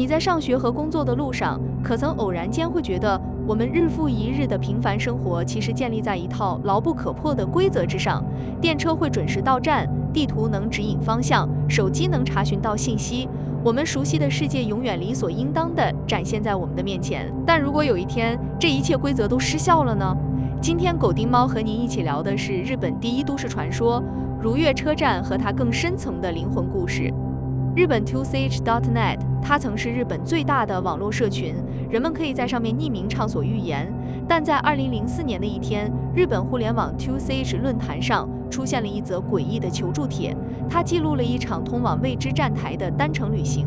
你在上学和工作的路上，可曾偶然间会觉得，我们日复一日的平凡生活其实建立在一套牢不可破的规则之上？电车会准时到站，地图能指引方向，手机能查询到信息，我们熟悉的世界永远理所应当地展现在我们的面前。但如果有一天，这一切规则都失效了呢？今天狗丁猫和您一起聊的是日本第一都市传说——如月车站和它更深层的灵魂故事。日本 2ch.net， 它曾是日本最大的网络社群，人们可以在上面匿名畅所欲言。但在2004年的一天，日本互联网 2ch 论坛上出现了一则诡异的求助帖，它记录了一场通往未知站台的单程旅行。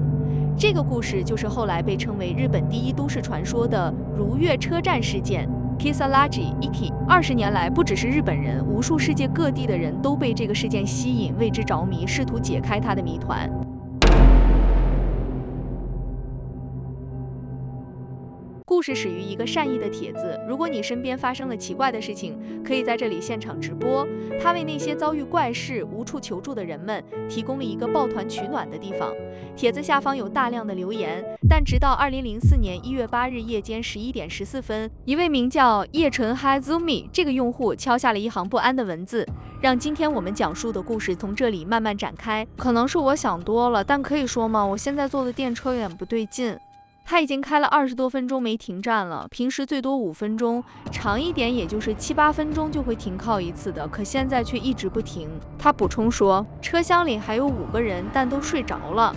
这个故事就是后来被称为日本第一都市传说的如月车站事件。Kisaragi Iki。20年来，不只是日本人，无数世界各地的人都被这个事件吸引，为之着迷，试图解开它的谜团。故事始于一个善意的帖子，如果你身边发生了奇怪的事情，可以在这里现场直播。他为那些遭遇怪事、无处求助的人们提供了一个抱团取暖的地方。帖子下方有大量的留言，但直到2004年1月8日夜间11点14分，一位名叫叶纯 Hazumi 这个用户敲下了一行不安的文字，让今天我们讲述的故事从这里慢慢展开。可能是我想多了，但可以说吗？我现在坐的电车有点不对劲。它已经开了20多分钟没停站了，平时最多5分钟，长一点也就是7、8分钟就会停靠一次的，可现在却一直不停。他补充说，车厢里还有5个人，但都睡着了。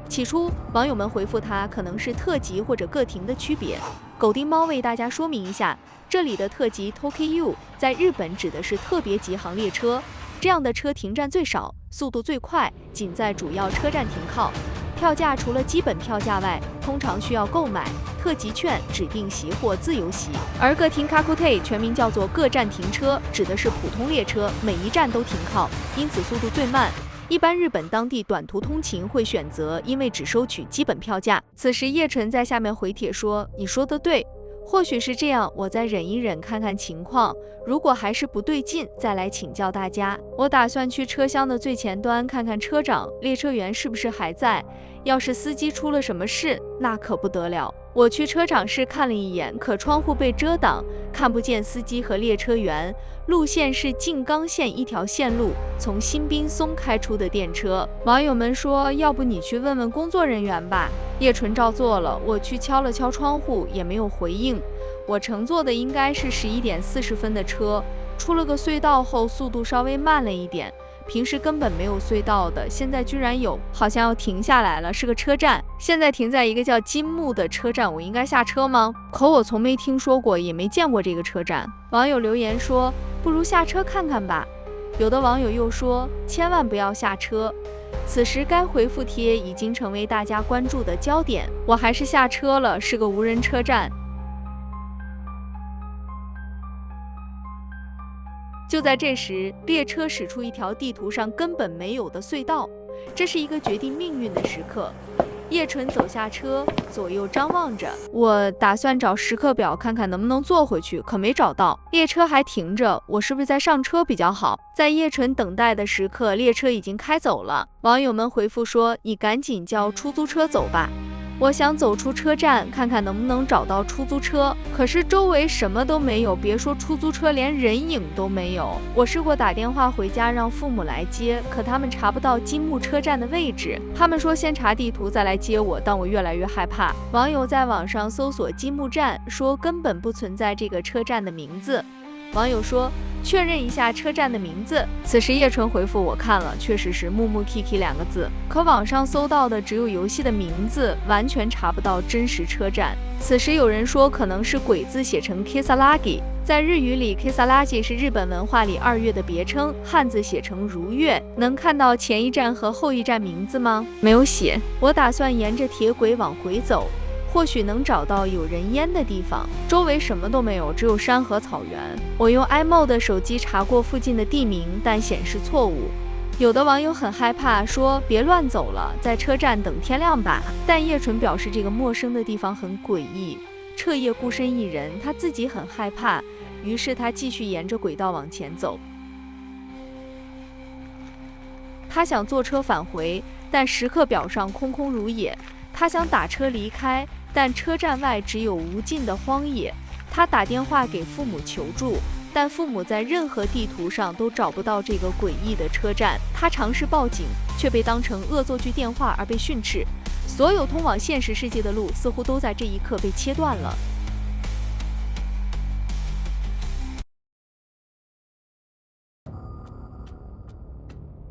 起初，网友们回复他可能是特急或者个停的区别。狗丁猫为大家说明一下，这里的特急 Tokyu 在日本指的是特别急行列车，这样的车停站最少，速度最快，仅在主要车站停靠。票价除了基本票价外，通常需要购买特急券、指定席或自由席。而个停 Kakute 全名叫做各站停车，指的是普通列车，每一站都停靠，因此速度最慢。一般日本当地短途通勤会选择，因为只收取基本票价。此时叶纯在下面回帖说：“你说的对。”或许是这样，我再忍一忍，看看情况。如果还是不对劲，再来请教大家。我打算去车厢的最前端看看车长、列车员是不是还在。要是司机出了什么事，那可不得了。我去车长室看了一眼，可窗户被遮挡，看不见司机和列车员。路线是静冈线一条线路，从新滨松开出的电车。网友们说，要不你去问问工作人员吧。叶纯照做了，我去敲了敲窗户，也没有回应。我乘坐的应该是11点40分的车，出了个隧道后速度稍微慢了一点。平时根本没有隧道的，现在居然有，好像要停下来了，是个车站。现在停在一个叫金木的车站，我应该下车吗？可我从没听说过，也没见过这个车站。网友留言说，不如下车看看吧。有的网友又说，千万不要下车。此时该回复帖已经成为大家关注的焦点，我还是下车了，是个无人车站。就在这时，列车驶出一条地图上根本没有的隧道，这是一个决定命运的时刻。叶纯走下车，左右张望着。我打算找时刻表看看能不能坐回去，可没找到。列车还停着，我是不是在上车比较好？在叶纯等待的时刻，列车已经开走了。网友们回复说，你赶紧叫出租车走吧。我想走出车站，看看能不能找到出租车，可是周围什么都没有，别说出租车，连人影都没有。我试过打电话回家让父母来接，可他们查不到金木车站的位置，他们说先查地图再来接我，但我越来越害怕。网友在网上搜索金木站，说根本不存在这个车站的名字。网友说，确认一下车站的名字。此时叶纯回复，我看了，确实是木木 Kiki 2个字，可网上搜到的只有游戏的名字，完全查不到真实车站。此时有人说，可能是鬼字写成 Kisaragi。在日语里 Kisaragi 是日本文化里2月的别称，汉字写成如月。能看到前一站和后一站名字吗？没有写。我打算沿着铁轨往回走，或许能找到有人烟的地方。周围什么都没有，只有山和草原。我用 iMode 的手机查过附近的地名，但显示错误。有的网友很害怕，说别乱走了，在车站等天亮吧。但叶纯表示这个陌生的地方很诡异，彻夜孤身一人，他自己很害怕，于是他继续沿着轨道往前走。他想坐车返回，但时刻表上空空如也。他想打车离开，但车站外只有无尽的荒野。他打电话给父母求助，但父母在任何地图上都找不到这个诡异的车站。他尝试报警，却被当成恶作剧电话而被训斥。所有通往现实世界的路似乎都在这一刻被切断了。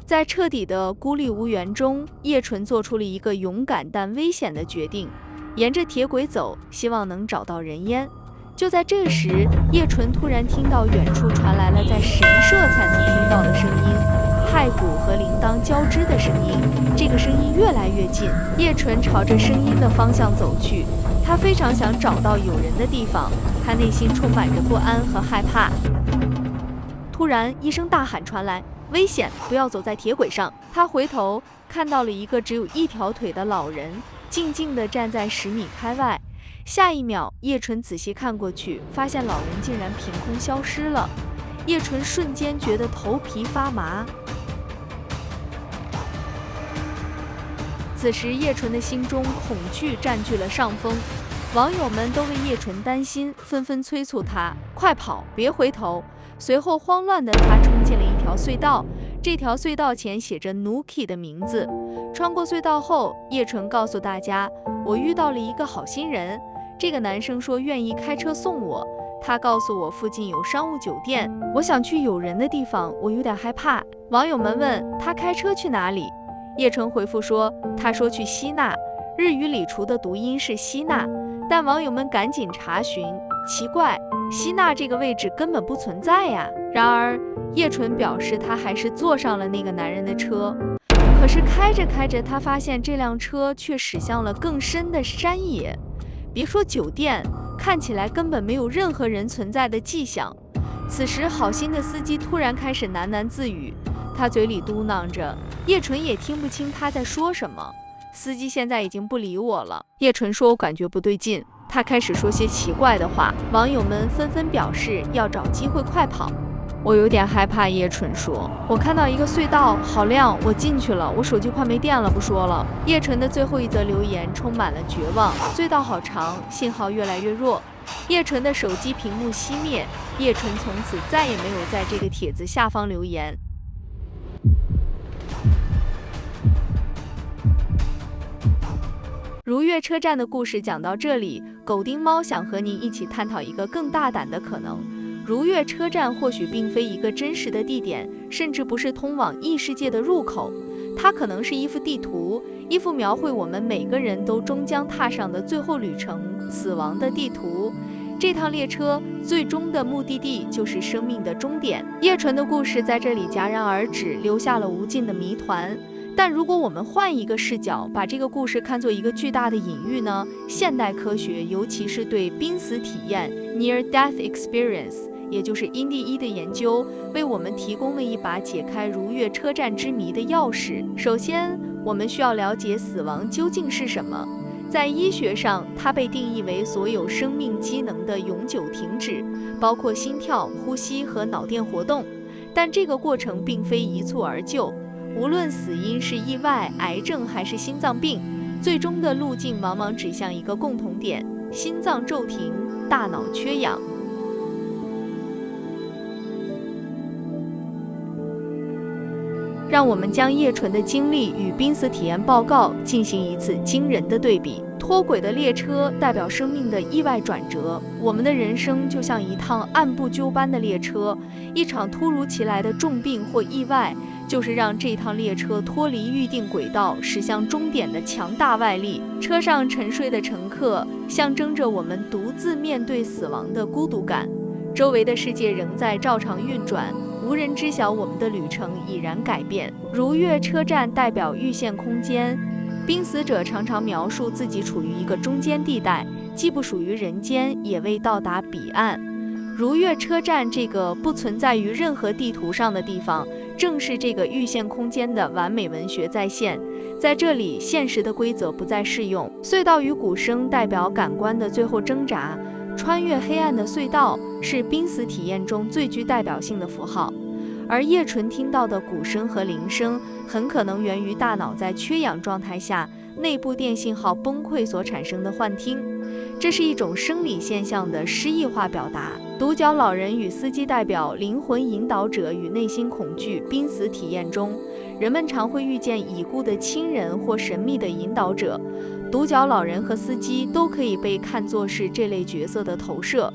在彻底的孤立无援中，叶纯做出了一个勇敢但危险的决定，沿着铁轨走，希望能找到人烟。就在这时，叶纯突然听到远处传来了在神社才能听到的声音，太鼓和铃铛交织的声音。这个声音越来越近，叶纯朝着声音的方向走去。他非常想找到有人的地方，他内心充满着不安和害怕。突然，一声大喊传来：“危险！不要走在铁轨上！”他回头看到了一个只有一条腿的老人，静静地站在10米开外。下一秒，叶纯仔细看过去，发现老人竟然凭空消失了。叶纯瞬间觉得头皮发麻。此时，叶纯的心中恐惧占据了上风，网友们都为叶纯担心，纷纷催促他快跑，别回头。随后，慌乱的他冲进了一条隧道，这条隧道前写着 Nuki 的名字。穿过隧道后，叶纯告诉大家：“我遇到了一个好心人。”这个男生说愿意开车送我，他告诉我附近有商务酒店，我想去有人的地方，我有点害怕。网友们问他开车去哪里，叶纯回复说，他说去希纳，日语里除的读音是希纳，但网友们赶紧查询，奇怪，希纳这个位置根本不存在呀。然而叶纯表示他还是坐上了那个男人的车，可是开着开着，他发现这辆车却驶向了更深的山野。别说酒店，看起来根本没有任何人存在的迹象。此时，好心的司机突然开始喃喃自语，他嘴里嘟囔着，叶纯也听不清他在说什么。司机现在已经不理我了。叶纯说，我感觉不对劲。他开始说些奇怪的话，网友们纷纷表示要找机会快跑。我有点害怕，叶纯说，我看到一个隧道好亮，我进去了，我手机快没电了，不说了。叶纯的最后一则留言充满了绝望，隧道好长，信号越来越弱。叶纯的手机屏幕熄灭，叶纯从此再也没有在这个帖子下方留言。如月车站的故事讲到这里，狗丁猫想和您一起探讨一个更大胆的可能。如月车站或许并非一个真实的地点，甚至不是通往异世界的入口，它可能是一幅地图，一幅描绘我们每个人都终将踏上的最后旅程——死亡的地图。这趟列车最终的目的地就是生命的终点。叶纯的故事在这里戛然而止，留下了无尽的谜团。但如果我们换一个视角，把这个故事看作一个巨大的隐喻呢？现代科学，尤其是对濒死体验 （Near Death Experience），也就是 NDE 的研究，为我们提供了一把解开如月车站之谜的钥匙。首先，我们需要了解死亡究竟是什么。在医学上，它被定义为所有生命机能的永久停止，包括心跳、呼吸和脑电活动。但这个过程并非一蹴而就，无论死因是意外、癌症还是心脏病，最终的路径往往指向一个共同点：心脏骤停，大脑缺氧。让我们将叶纯的经历与濒死体验报告进行一次惊人的对比。脱轨的列车代表生命的意外转折，我们的人生就像一趟按部就班的列车，一场突如其来的重病或意外，就是让这趟列车脱离预定轨道驶向终点的强大外力。车上沉睡的乘客象征着我们独自面对死亡的孤独感，周围的世界仍在照常运转，无人知晓我们的旅程已然改变。如月车站代表预线空间，濒死者常常描述自己处于一个中间地带，既不属于人间，也未到达彼岸。如月车站这个不存在于任何地图上的地方，正是这个预线空间的完美文学再现。在这里，现实的规则不再适用。隧道与鼓声代表感官的最后挣扎，穿越黑暗的隧道是濒死体验中最具代表性的符号。而叶纯听到的鼓声和铃声很可能源于大脑在缺氧状态下内部电信号崩溃所产生的幻听，这是一种生理现象的诗意化表达。独角老人与司机代表灵魂引导者与内心恐惧濒死体验中，人们常会遇见已故的亲人或神秘的引导者。独角老人和司机都可以被看作是这类角色的投射。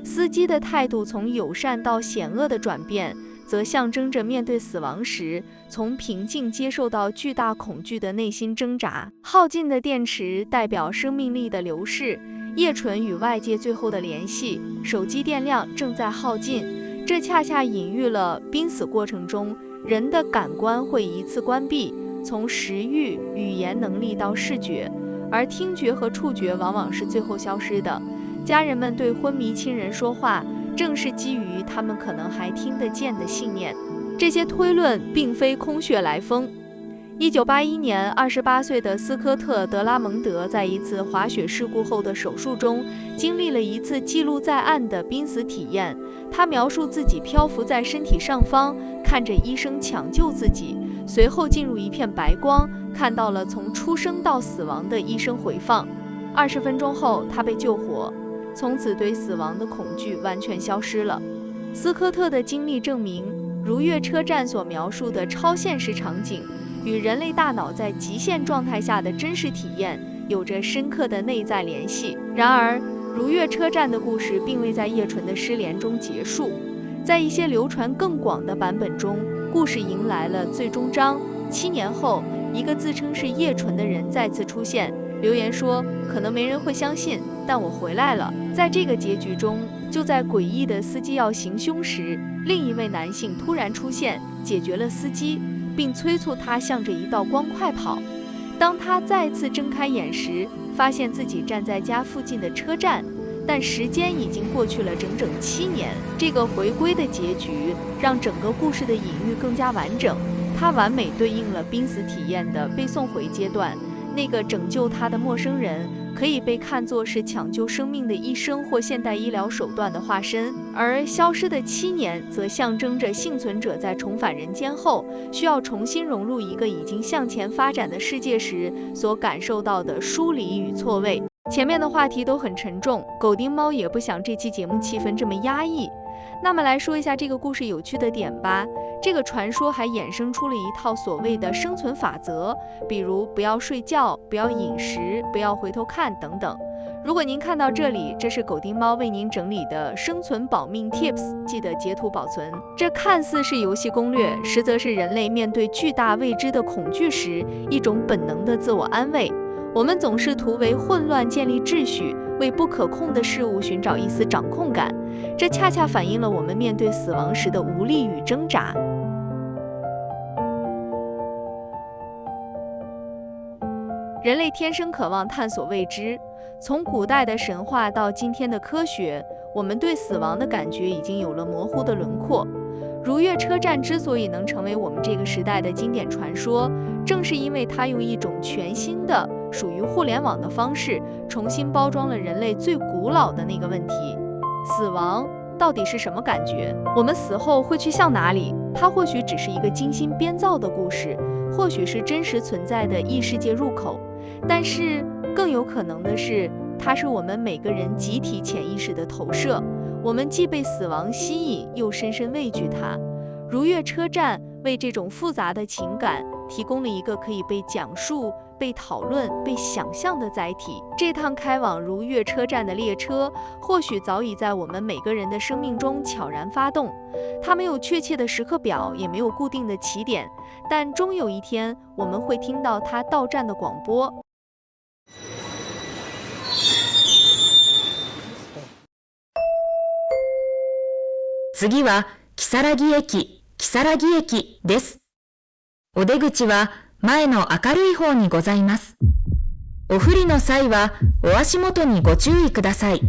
司机的态度从友善到险恶的转变，则象征着面对死亡时从平静接受到巨大恐惧的内心挣扎。耗尽的电池代表生命力的流逝，叶纯与外界最后的联系，手机电量正在耗尽，这恰恰隐喻了濒死过程中人的感官会一次关闭，从食欲、语言能力到视觉，而听觉和触觉往往是最后消失的。家人们对昏迷亲人说话，正是基于他们可能还听得见的信念。这些推论并非空穴来风。1981年，28岁的斯科特·德拉蒙德在一次滑雪事故后的手术中，经历了一次记录在案的濒死体验。他描述自己漂浮在身体上方，看着医生抢救自己，随后进入一片白光，看到了从出生到死亡的医生回放。20分钟后，他被救活。从此对死亡的恐惧完全消失了。斯科特的经历证明，如月车站所描述的超现实场景与人类大脑在极限状态下的真实体验有着深刻的内在联系。然而，如月车站的故事并未在叶纯的失联中结束，在一些流传更广的版本中，故事迎来了最终章。7年后，一个自称是叶纯的人再次出现，留言说：“可能没人会相信，但我回来了。”在这个结局中，就在诡异的司机要行凶时，另一位男性突然出现，解决了司机，并催促他向着一道光快跑。当他再次睁开眼时，发现自己站在家附近的车站，但时间已经过去了整整7年。这个回归的结局让整个故事的隐喻更加完整，它完美对应了濒死体验的被送回阶段。那个拯救他的陌生人可以被看作是抢救生命的医生或现代医疗手段的化身，而消失的7年则象征着幸存者在重返人间后，需要重新融入一个已经向前发展的世界时所感受到的疏离与错位。前面的话题都很沉重，狗丁猫也不想这期节目气氛这么压抑。那么来说一下这个故事有趣的点吧。这个传说还衍生出了一套所谓的生存法则，比如不要睡觉、不要饮食、不要回头看等等。如果您看到这里，这是狗丁猫为您整理的生存保命 tips， 记得截图保存。这看似是游戏攻略，实则是人类面对巨大未知的恐惧时一种本能的自我安慰。我们总试图为混乱建立秩序，为不可控的事物寻找一丝掌控感，这恰恰反映了我们面对死亡时的无力与挣扎。人类天生渴望探索未知，从古代的神话到今天的科学，我们对死亡的感觉已经有了模糊的轮廓。如月车站之所以能成为我们这个时代的经典传说，正是因为它用一种全新的属于互联网的方式，重新包装了人类最古老的那个问题：死亡到底是什么感觉？我们死后会去向哪里？它或许只是一个精心编造的故事，或许是真实存在的异世界入口，但是更有可能的是，它是我们每个人集体潜意识的投射。我们既被死亡吸引，又深深畏惧它。如月车站为这种复杂的情感提供了一个可以被讲述、被讨论、被想象的载体。这趟开往如月车站的列车，或许早已在我们每个人的生命中悄然发动。它没有确切的时刻表，也没有固定的起点，但终有一天，我们会听到它到站的广播。次は木更木駅、木更木駅です。お出口は前の明るい方にございます。お降りの際はお足元にご注意ください。